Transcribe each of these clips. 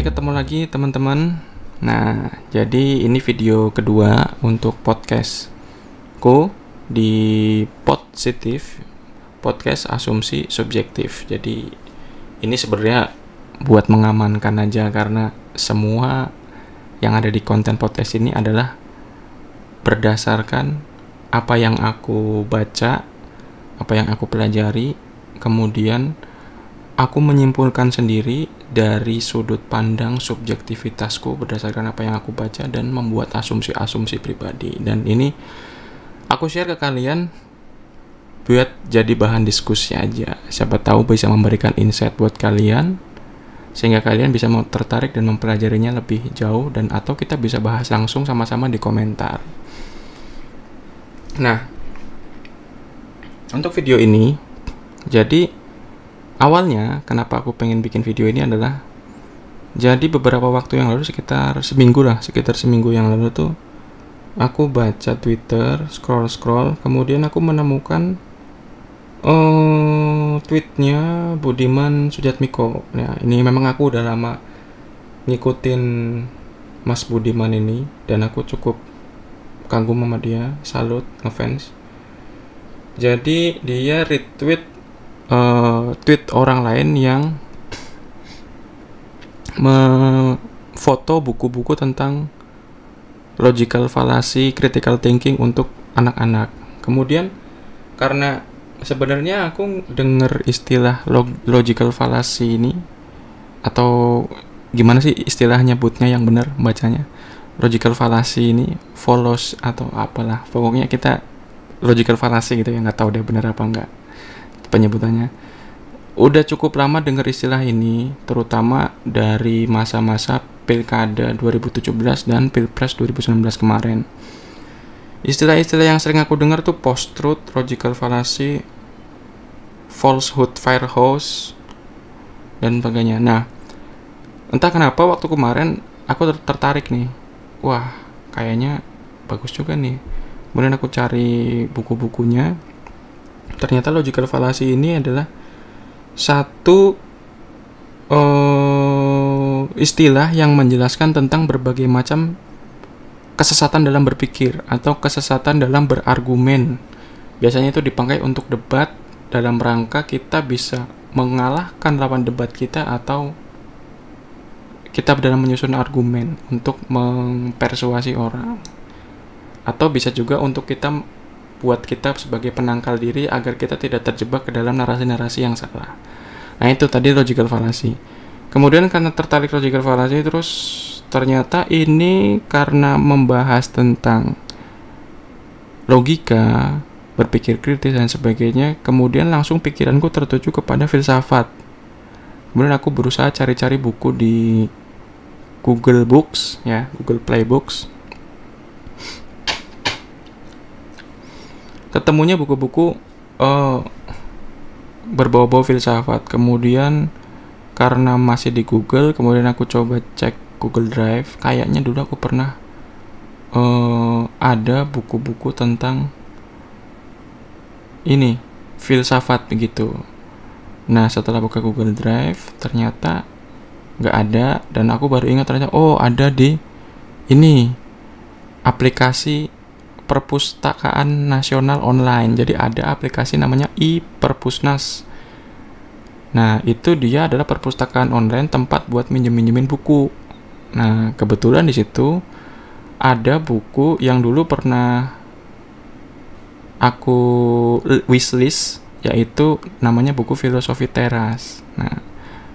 ketemu lagi teman-teman. Nah, jadi ini video kedua untuk podcastku di Positif, podcast asumsi subjektif. Jadi ini sebenarnya buat mengamankan aja, karena semua yang ada di konten podcast ini adalah berdasarkan apa yang aku baca, apa yang aku pelajari, kemudian aku menyimpulkan sendiri dari sudut pandang subjektivitasku berdasarkan apa yang aku baca dan membuat asumsi-asumsi pribadi. Dan ini aku share ke kalian buat jadi bahan diskusi aja. Siapa tahu bisa memberikan insight buat kalian sehingga kalian bisa mau tertarik dan mempelajarinya lebih jauh, dan atau kita bisa bahas langsung sama-sama di komentar. Nah, untuk video ini, jadi awalnya kenapa aku pengen bikin video ini adalah, jadi beberapa waktu yang lalu, sekitar seminggu yang lalu tuh aku baca Twitter, scroll, kemudian aku menemukan tweetnya Budiman Sujatmiko. Nah, ini memang aku udah lama ngikutin Mas Budiman ini dan aku cukup kagum sama dia, salut, ngefans. Jadi dia retweet tweet orang lain yang foto buku-buku tentang logical fallacy, critical thinking untuk anak-anak. Kemudian karena sebenarnya aku dengar istilah logical fallacy ini, atau gimana sih istilah nyebutnya yang benar bacanya, logical fallacy ini, follows atau apalah, pokoknya kita logical fallacy gitu ya, nggak tahu deh benar apa enggak penyebutannya. Udah cukup lama dengar istilah ini, terutama dari masa-masa Pilkada 2017 dan Pilpres 2019 kemarin. Istilah-istilah yang sering aku dengar tuh post-truth, logical fallacy, falsehood firehouse, dan sebagainya. Nah, entah kenapa waktu kemarin aku tertarik nih. Wah, kayaknya bagus juga nih. Kemudian aku cari buku-bukunya. Ternyata logical fallacy ini adalah satu istilah yang menjelaskan tentang berbagai macam kesesatan dalam berpikir atau kesesatan dalam berargumen. Biasanya itu dipakai untuk debat dalam rangka kita bisa mengalahkan lawan debat kita, atau kita dalam menyusun argumen untuk mempersuasi orang, atau bisa juga untuk kita buat kita sebagai penangkal diri agar kita tidak terjebak ke dalam narasi-narasi yang salah. Nah, itu tadi logical fallacy. Kemudian karena tertarik logical fallacy, terus ternyata ini karena membahas tentang logika, berpikir kritis dan sebagainya, kemudian langsung pikiranku tertuju kepada filsafat. Kemudian aku berusaha cari-cari buku di Google Books, ya, Google Play Books. Ketemunya buku-buku berbau-bau filsafat. Kemudian karena masih di Google, kemudian aku coba cek Google Drive. Kayaknya dulu aku pernah ada buku-buku tentang ini, filsafat begitu. Nah, setelah buka Google Drive ternyata nggak ada, dan aku baru ingat ternyata ada di ini, aplikasi Perpustakaan Nasional Online. Jadi ada aplikasi namanya iPerpusnas. Nah, itu dia adalah perpustakaan online, tempat buat minjemin buku. Nah, kebetulan di situ ada buku yang dulu pernah aku wishlist, yaitu namanya buku Filosofi Teras. Nah,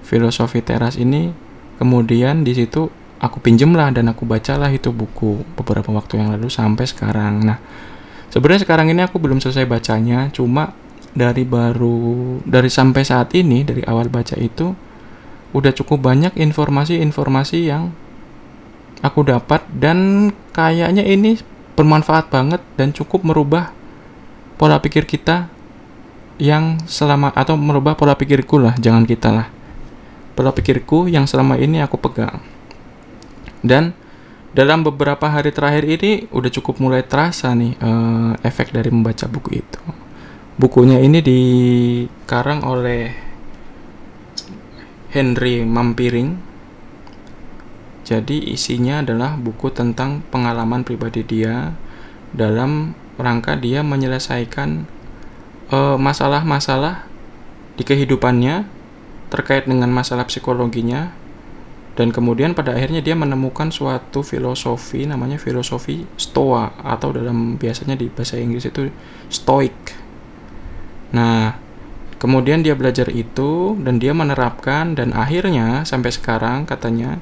Filosofi Teras ini kemudian di situ aku pinjemlah dan aku bacalah itu buku beberapa waktu yang lalu sampai sekarang. Nah, sebenarnya sekarang ini aku belum selesai bacanya, cuma dari sampai saat ini, dari awal baca itu udah cukup banyak informasi-informasi yang aku dapat, dan kayaknya ini bermanfaat banget dan cukup merubah pola pikir kita yang atau merubah pola pikirku lah, jangan kita lah, pola pikirku yang selama ini aku pegang. Dan dalam beberapa hari terakhir ini udah cukup mulai terasa nih efek dari membaca buku itu. Bukunya ini dikarang oleh Henry Mampiring Jadi isinya adalah buku tentang pengalaman pribadi dia dalam rangka dia menyelesaikan masalah-masalah di kehidupannya terkait dengan masalah psikologinya, dan kemudian pada akhirnya dia menemukan suatu filosofi namanya filosofi Stoa, atau dalam biasanya di bahasa Inggris itu Stoik. Nah, kemudian dia belajar itu dan dia menerapkan, dan akhirnya sampai sekarang katanya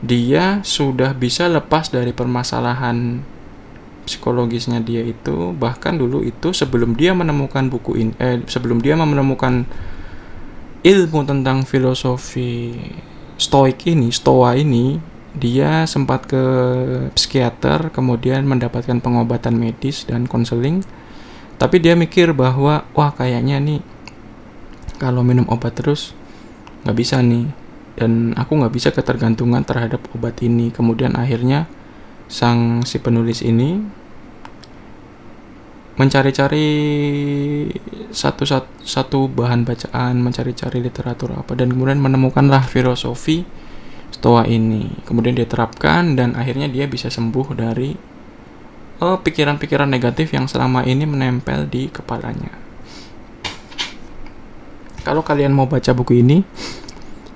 dia sudah bisa lepas dari permasalahan psikologisnya dia itu. Bahkan dulu itu sebelum dia menemukan buku ini, sebelum dia menemukan ilmu tentang filosofi Stoa ini, dia sempat ke psikiater, kemudian mendapatkan pengobatan medis dan konseling. Tapi dia mikir bahwa wah kayaknya nih kalau minum obat terus nggak bisa nih, dan aku nggak bisa ketergantungan terhadap obat ini. Kemudian akhirnya si penulis ini mencari-cari satu bahan bacaan, mencari-cari literatur apa, dan kemudian menemukanlah filosofi Stoa ini. Kemudian dia terapkan dan akhirnya dia bisa sembuh dari pikiran-pikiran negatif yang selama ini menempel di kepalanya. Kalau kalian mau baca buku ini,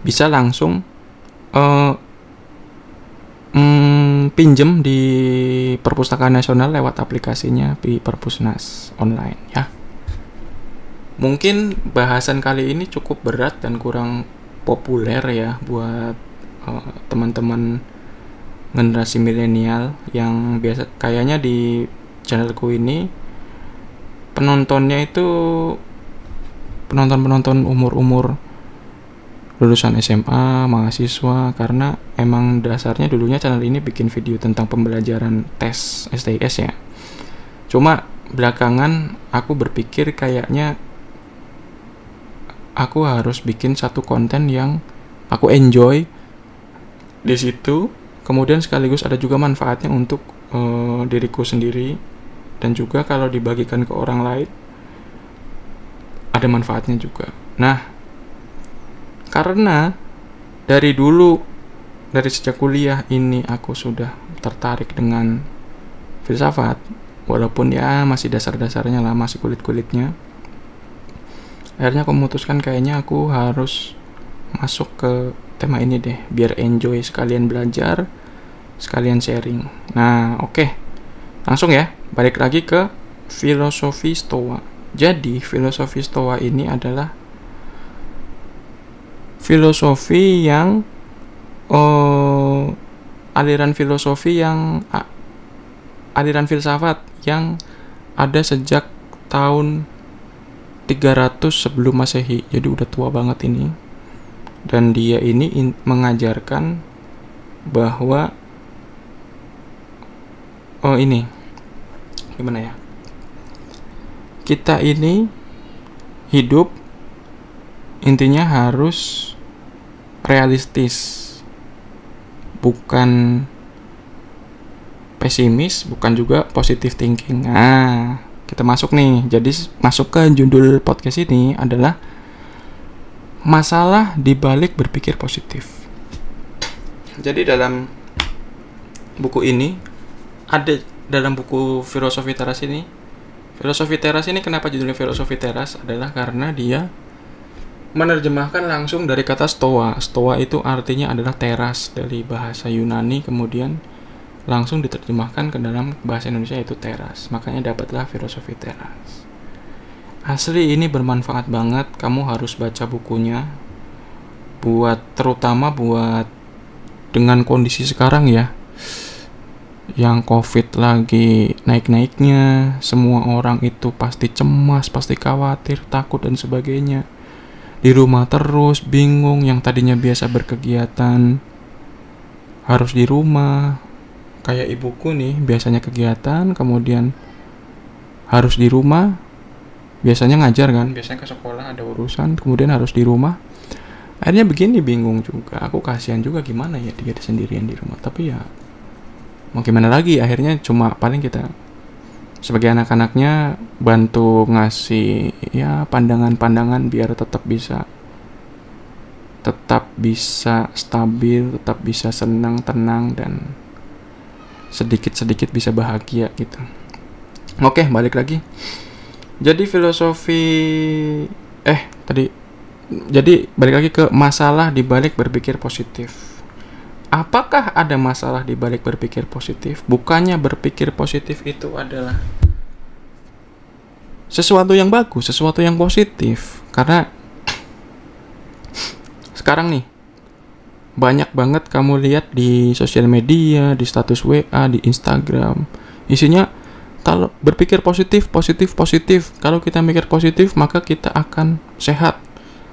bisa langsung pinjem di Perpustakaan Nasional lewat aplikasinya di Perpusnas online ya. Mungkin bahasan kali ini cukup berat dan kurang populer ya buat teman-teman generasi milenial yang biasa kayaknya di channelku ini penontonnya itu penonton umur lulusan SMA, mahasiswa, karena emang dasarnya dulunya channel ini bikin video tentang pembelajaran tes STIS ya. Cuma belakangan aku berpikir kayaknya aku harus bikin satu konten yang aku enjoy di situ, kemudian sekaligus ada juga manfaatnya untuk diriku sendiri, dan juga kalau dibagikan ke orang lain ada manfaatnya juga. Nah, karena dari sejak kuliah ini aku sudah tertarik dengan filsafat, walaupun ya masih dasar-dasarnya lah, masih kulit-kulitnya. Akhirnya aku memutuskan kayaknya aku harus masuk ke tema ini deh, biar enjoy, sekalian belajar, sekalian sharing. Nah, oke. Langsung ya, balik lagi ke filosofi Stoa. Jadi, filosofi Stoa ini adalah filosofi yang aliran filsafat yang ada sejak tahun 300 sebelum Masehi. Jadi udah tua banget ini. Dan dia ini mengajarkan bahwa ini gimana ya? Kita ini hidup intinya harus realistis, bukan pesimis, bukan juga positive thinking. Nah, kita masuk nih. Jadi masuk ke judul podcast ini adalah masalah dibalik berpikir positif. Jadi dalam buku ini dalam buku Filosofi Teras ini kenapa judulnya Filosofi Teras adalah karena dia menerjemahkan langsung dari kata Stoa. Stoa itu artinya adalah teras dari bahasa Yunani, kemudian langsung diterjemahkan ke dalam bahasa Indonesia yaitu teras. Makanya dapatlah Filosofi Teras. Asli ini bermanfaat banget, kamu harus baca bukunya. Terutama buat dengan kondisi sekarang ya, yang COVID lagi naik-naiknya, semua orang itu pasti cemas, pasti khawatir, takut dan sebagainya. Di rumah terus, bingung, yang tadinya biasa berkegiatan harus di rumah. Kayak ibuku nih, biasanya kegiatan, kemudian harus di rumah. Biasanya ngajar kan, biasanya ke sekolah ada urusan, kemudian harus di rumah. Akhirnya begini, bingung juga. Aku kasihan juga, gimana ya dia sendirian di rumah. Tapi ya mau gimana lagi, akhirnya cuma paling kita sebagai anak-anaknya bantu ngasih ya pandangan-pandangan biar tetap bisa tetap bisa stabil, tetap bisa senang, tenang, dan sedikit-sedikit bisa bahagia gitu. Oke, balik lagi. Jadi jadi balik lagi ke masalah di balik berpikir positif. Apakah ada masalah di balik berpikir positif? Bukannya berpikir positif itu adalah sesuatu yang bagus, sesuatu yang positif. Karena sekarang nih, banyak banget kamu lihat di sosial media, di status WA, di Instagram, isinya kalau berpikir positif, positif, positif. Kalau kita mikir positif, maka kita akan sehat.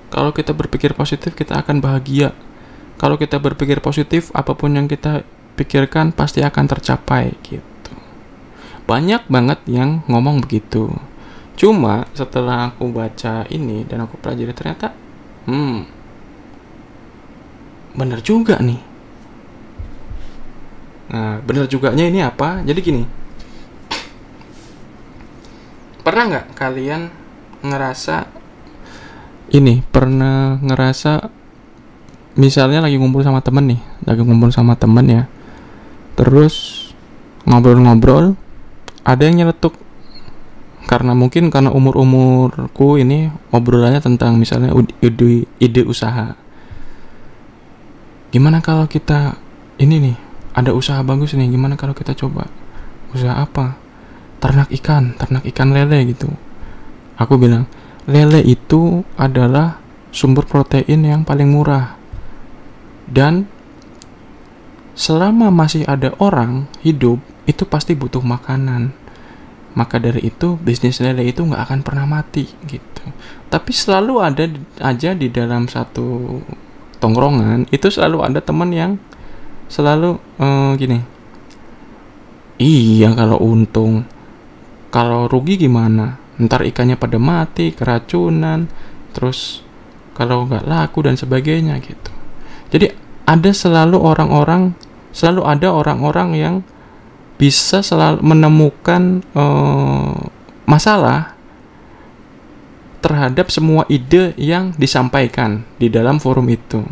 Kalau kita berpikir positif, kita akan bahagia. Kalau kita berpikir positif, apapun yang kita pikirkan pasti akan tercapai gitu. Banyak banget yang ngomong begitu. Cuma setelah aku baca ini dan aku pelajari, ternyata bener juga nih. Nah, bener juganya ini apa? Jadi gini, pernah nggak kalian pernah ngerasa misalnya lagi ngumpul sama temen ya, terus ngobrol-ngobrol, ada yang nyeletuk, karena umurku ini obrolannya tentang misalnya ide usaha. Gimana kalau kita ini nih, ada usaha bagus nih, gimana kalau kita coba usaha apa? Ternak ikan lele gitu. Aku bilang, lele itu adalah sumber protein yang paling murah. Dan selama masih ada orang hidup, itu pasti butuh makanan. Maka dari itu, bisnis lele itu nggak akan pernah mati gitu. Tapi selalu ada aja di dalam satu tongkrongan, itu selalu ada teman yang selalu gini. Iya, kalau untung. Kalau rugi gimana? Ntar ikannya pada mati, keracunan, terus kalau nggak laku dan sebagainya gitu. Jadi selalu ada orang-orang yang bisa selalu menemukan masalah terhadap semua ide yang disampaikan di dalam forum itu.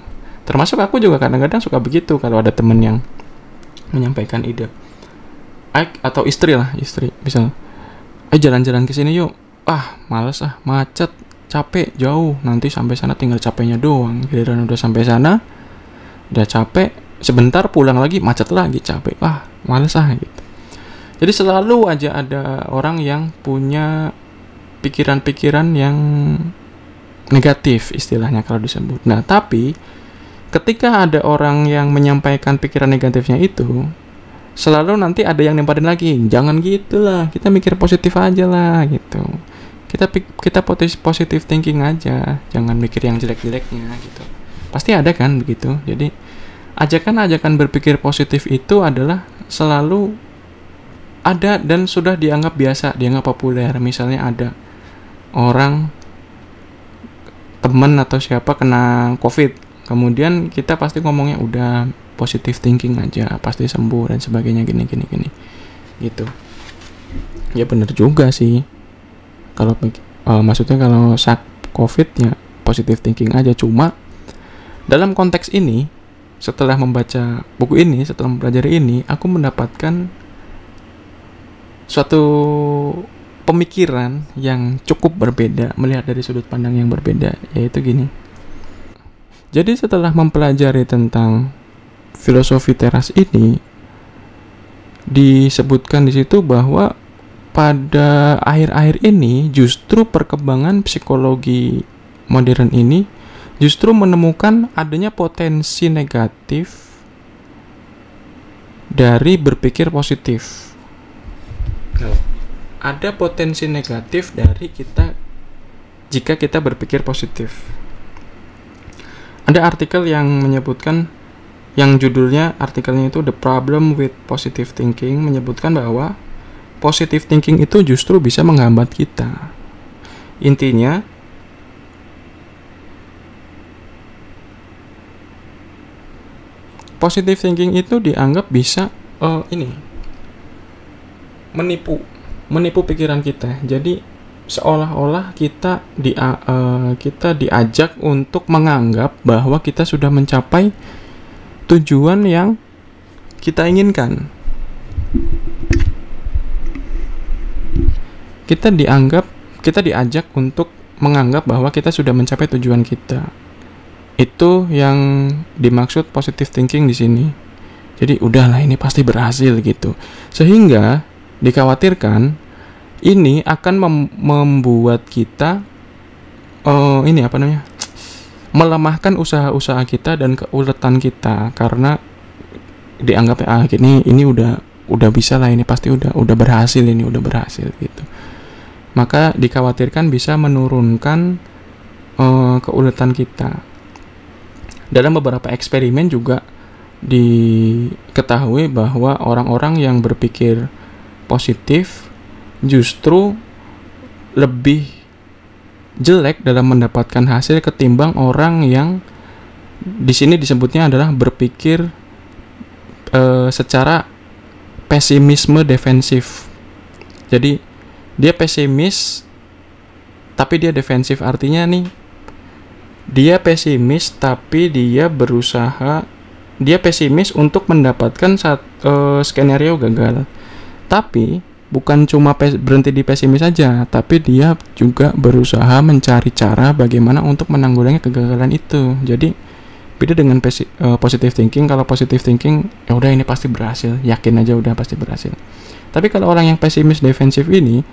Termasuk aku juga kadang-kadang suka begitu kalau ada temen yang menyampaikan ide. Atau istri misal, jalan-jalan ke sini yuk. Males macet, capek, jauh. Nanti sampai sana tinggal capeknya doang. Giliran udah sampai sana, udah capek, sebentar pulang lagi macet lagi, capek, males gitu. Jadi selalu aja ada orang yang punya pikiran-pikiran yang negatif, istilahnya kalau disebut. Nah, tapi ketika ada orang yang menyampaikan pikiran negatifnya itu, selalu nanti ada yang nempatin lagi, jangan gitulah, kita mikir positif aja lah gitu. Kita positive thinking aja, jangan mikir yang jelek-jeleknya gitu. Pasti ada kan begitu. Jadi ajakan-ajakan berpikir positif itu adalah selalu ada dan sudah dianggap biasa, dianggap populer. Misalnya ada orang, teman atau siapa kena COVID, kemudian kita pasti ngomongnya udah positive thinking aja, pasti sembuh dan sebagainya, gini gitu. Ya bener juga sih. Kalau maksudnya kalau saat COVID ya positive thinking aja. Cuma dalam konteks ini, setelah membaca buku ini, setelah mempelajari ini, aku mendapatkan suatu pemikiran yang cukup berbeda, melihat dari sudut pandang yang berbeda, yaitu gini. Jadi setelah mempelajari tentang filosofi teras ini, disebutkan di situ bahwa pada akhir-akhir ini justru perkembangan psikologi modern ini justru menemukan adanya potensi negatif dari berpikir positif. Ada potensi negatif dari jika kita berpikir positif. Ada artikel yang menyebutkan, yang judulnya artikelnya itu The Problem with Positive Thinking, menyebutkan bahwa positive thinking itu justru bisa menghambat kita. Intinya, positive thinking itu dianggap bisa menipu pikiran kita. Jadi seolah-olah kita diajak untuk menganggap bahwa kita sudah mencapai tujuan yang kita inginkan. Kita diajak untuk menganggap bahwa kita sudah mencapai tujuan kita. Itu yang dimaksud positive thinking di sini. Jadi udahlah, ini pasti berhasil gitu. Sehingga dikhawatirkan ini akan membuat kita melemahkan usaha-usaha kita dan keuletan kita, karena dianggap ini udah bisa lah, ini pasti udah berhasil gitu. Maka dikhawatirkan bisa menurunkan keuletan kita. Dalam beberapa eksperimen juga diketahui bahwa orang-orang yang berpikir positif justru lebih jelek dalam mendapatkan hasil ketimbang orang yang di sini disebutnya adalah berpikir secara pesimisme defensif. Jadi dia pesimis tapi dia defensif, artinya nih dia pesimis tapi dia pesimis untuk mendapatkan skenario gagal. Tapi bukan cuma berhenti di pesimis saja, tapi dia juga berusaha mencari cara bagaimana untuk menanggulangi kegagalan itu. Jadi beda dengan positive thinking. Kalau positive thinking ya udah ini pasti berhasil, yakin aja udah pasti berhasil. Tapi kalau orang yang pesimis defensif ini,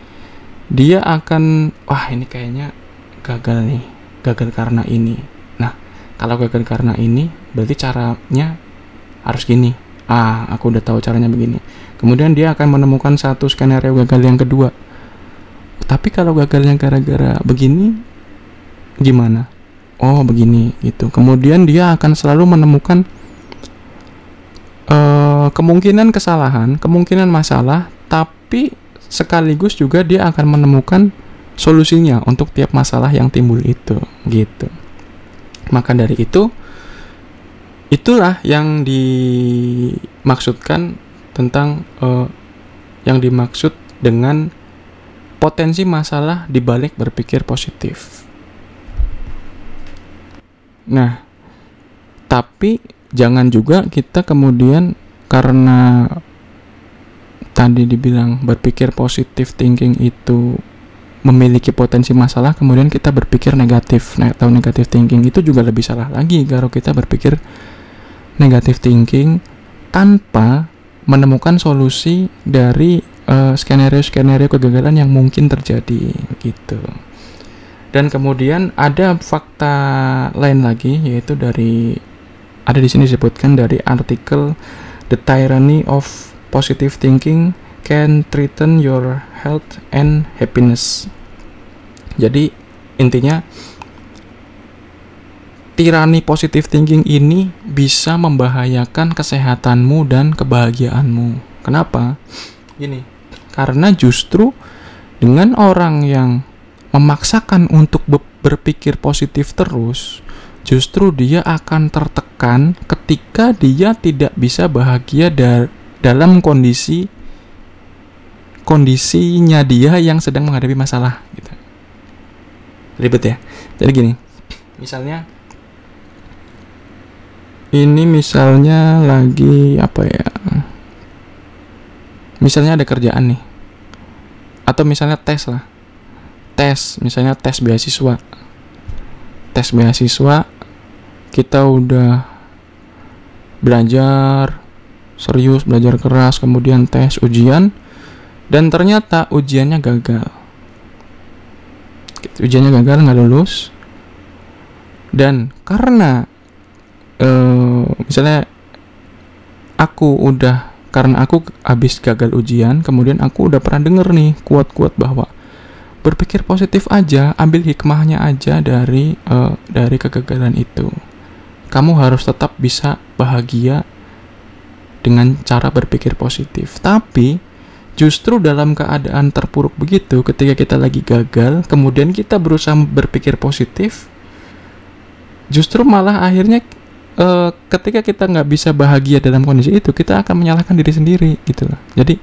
dia akan ini kayaknya gagal karena ini. Nah, kalau gagal karena ini berarti caranya harus gini. Aku udah tahu caranya begini. Kemudian dia akan menemukan satu skenario gagal yang kedua. Tapi kalau gagalnya gara-gara begini, gimana? Oh, begini gitu. Kemudian dia akan selalu menemukan kemungkinan kesalahan, kemungkinan masalah, tapi sekaligus juga dia akan menemukan solusinya untuk tiap masalah yang timbul itu, gitu. Maka dari itulah yang dimaksudkan tentang yang dimaksud dengan potensi masalah di balik berpikir positif. Nah, tapi jangan juga kita kemudian karena tadi dibilang berpikir positif thinking itu memiliki potensi masalah, kemudian kita berpikir negatif atau negative thinking. Itu juga lebih salah lagi kalau kita berpikir negative thinking tanpa menemukan solusi dari skenario-skenario kegagalan yang mungkin terjadi gitu. Dan kemudian ada fakta lain lagi, yaitu ada di sini disebutkan dari artikel The Tyranny of Positive Thinking Can Threaten Your Health and Happiness. Jadi intinya tirani positive thinking ini bisa membahayakan kesehatanmu dan kebahagiaanmu. Kenapa? Gini, karena justru dengan orang yang memaksakan untuk berpikir positif terus, justru dia akan tertekan ketika dia tidak bisa bahagia dalam kondisinya dia yang sedang menghadapi masalah gitu. Ribet ya. Jadi gini, misalnya lagi misalnya ada kerjaan nih, atau misalnya misalnya tes beasiswa, kita udah belajar serius, belajar keras, kemudian tes ujian, dan ternyata ujiannya gagal, nggak lulus. Dan karena misalnya karena aku habis gagal ujian, kemudian aku udah pernah denger nih quote bahwa berpikir positif aja, ambil hikmahnya aja dari kegagalan itu. Kamu harus tetap bisa bahagia dengan cara berpikir positif. Tapi justru dalam keadaan terpuruk begitu, ketika kita lagi gagal, kemudian kita berusaha berpikir positif, justru malah akhirnya ketika kita nggak bisa bahagia dalam kondisi itu, kita akan menyalahkan diri sendiri gitu loh. Jadi,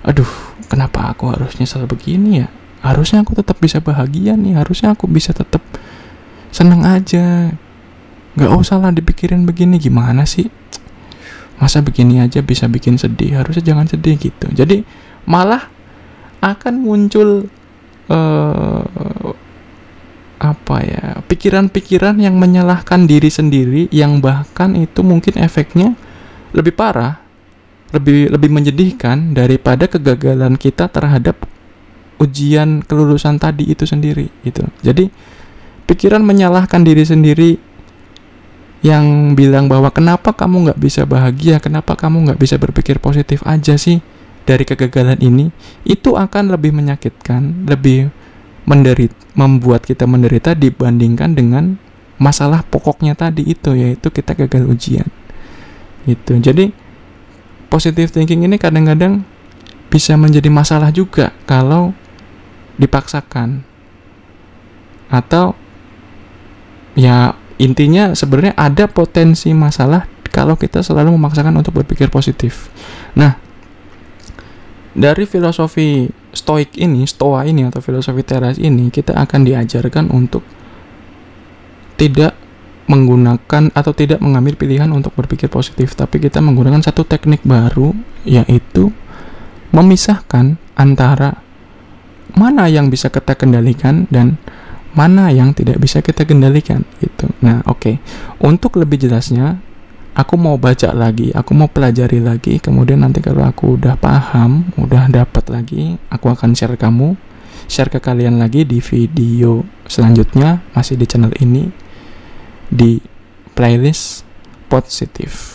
aduh, kenapa aku harus nyesel begini ya? harusnya aku tetap bisa bahagia nih, harusnya aku bisa tetap seneng aja, nggak usah lah dipikirin begini, gimana sih, masa begini aja bisa bikin sedih, harusnya jangan sedih gitu. Jadi malah akan muncul pikiran-pikiran yang menyalahkan diri sendiri, yang bahkan itu mungkin efeknya lebih parah, lebih menyedihkan daripada kegagalan kita terhadap ujian kelulusan tadi itu sendiri gitu. Jadi pikiran menyalahkan diri sendiri yang bilang bahwa kenapa kamu nggak bisa bahagia, kenapa kamu nggak bisa berpikir positif aja sih dari kegagalan ini, itu akan lebih menyakitkan, lebih membuat kita menderita dibandingkan dengan masalah pokoknya tadi itu, yaitu kita gagal ujian gitu. Jadi positive thinking ini kadang-kadang bisa menjadi masalah juga kalau dipaksakan, atau ya intinya sebenarnya ada potensi masalah kalau kita selalu memaksakan untuk berpikir positif. Nah, dari filosofi stoa ini atau filosofi teras ini, kita akan diajarkan untuk tidak menggunakan atau tidak mengambil pilihan untuk berpikir positif, tapi kita menggunakan satu teknik baru, yaitu memisahkan antara mana yang bisa kita kendalikan dan mana yang tidak bisa kita kendalikan gitu. Nah, oke. Untuk lebih jelasnya, aku mau baca lagi, aku mau pelajari lagi, kemudian nanti kalau aku udah paham, udah dapat lagi, aku akan share ke kalian lagi di video selanjutnya, masih di channel ini, di playlist positif.